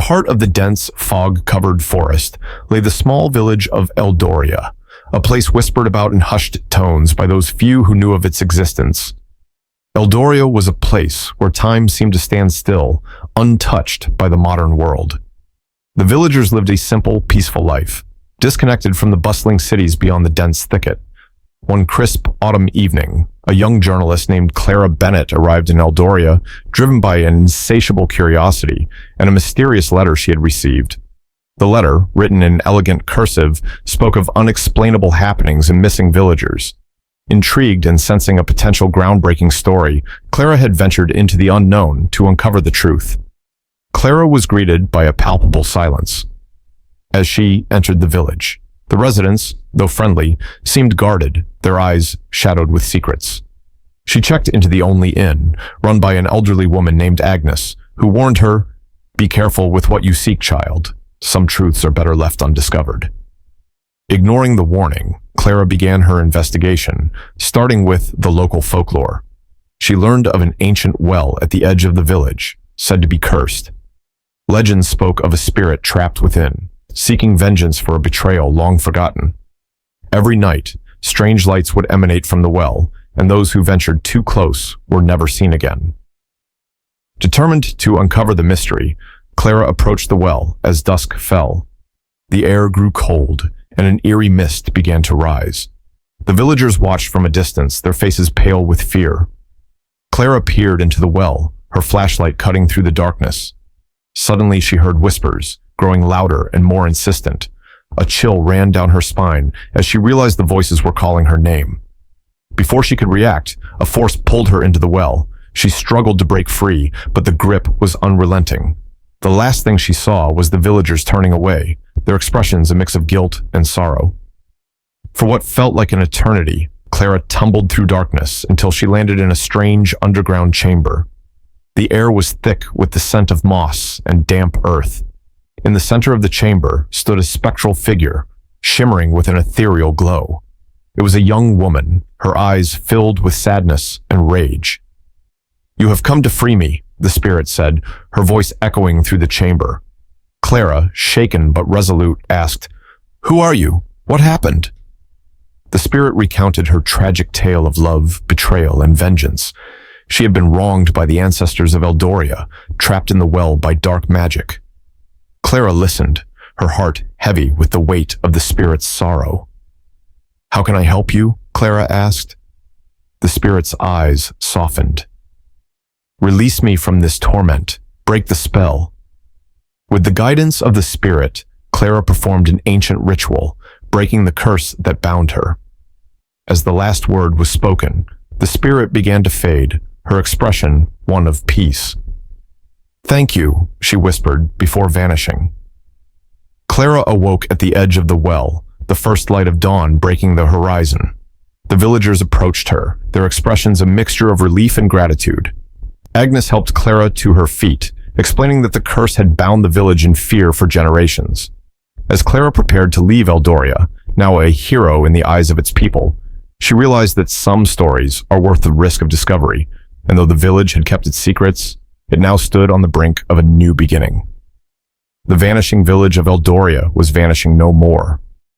heart of the dense, fog-covered forest lay the small village of Eldoria, a place whispered about in hushed tones by those few who knew of its existence. Eldoria was a place where time seemed to stand still, untouched by the modern world. The villagers lived a simple, peaceful life, disconnected from the bustling cities beyond the dense thicket. One crisp autumn evening, a young journalist named Clara Bennett arrived in Eldoria, driven by an insatiable curiosity and a mysterious letter she had received. The letter, written in elegant cursive, spoke of unexplainable happenings and missing villagers. Intrigued and sensing a potential groundbreaking story, Clara had ventured into the unknown to uncover the truth. Clara was greeted by a palpable silence as she entered the village. The residents, though friendly, seemed guarded, their eyes shadowed with secrets. She checked into the only inn, run by an elderly woman named Agnes, who warned her, "Be careful with what you seek, child. Some truths are better left undiscovered." Ignoring the warning, Clara began her investigation, starting with the local folklore. She learned of an ancient well at the edge of the village, said to be cursed. Legends spoke of a spirit trapped within, seeking vengeance for a betrayal long forgotten. Every night, strange lights would emanate from the well, and those who ventured too close were never seen again. Determined to uncover the mystery, Clara approached the well as dusk fell. The air grew cold, and an eerie mist began to rise. The villagers watched from a distance, their faces pale with fear. Clara peered into the well, her flashlight cutting through the darkness. Suddenly she heard whispers, growing louder and more insistent. A chill ran down her spine as she realized the voices were calling her name. Before she could react, a force pulled her into the well. She struggled to break free, but the grip was unrelenting. The last thing she saw was the villagers turning away, their expressions a mix of guilt and sorrow. For what felt like an eternity, Clara tumbled through darkness until she landed in a strange underground chamber. The air was thick with the scent of moss and damp earth. In the center of the chamber stood a spectral figure, shimmering with an ethereal glow. It was a young woman, her eyes filled with sadness and rage. "You have come to free me," the spirit said, her voice echoing through the chamber. Clara, shaken but resolute, asked, "Who are you? What happened?" The spirit recounted her tragic tale of love, betrayal, and vengeance. She had been wronged by the ancestors of Eldoria, trapped in the well by dark magic. Clara listened, her heart heavy with the weight of the spirit's sorrow. "How can I help you?" Clara asked. The spirit's eyes softened. "Release me from this torment. Break the spell." With the guidance of the spirit, Clara performed an ancient ritual, breaking the curse that bound her. As the last word was spoken, the spirit began to fade, her expression one of peace. "Thank you," she whispered before vanishing. Clara awoke at the edge of the well, the first light of dawn breaking the horizon. The villagers approached her, their expressions a mixture of relief and gratitude. Agnes helped Clara to her feet, explaining that the curse had bound the village in fear for generations. As Clara prepared to leave Eldoria, now a hero in the eyes of its people, she realized that some stories are worth the risk of discovery, and though the village had kept its secrets, it now stood on the brink of a new beginning. The vanishing village of Eldoria was vanishing no more,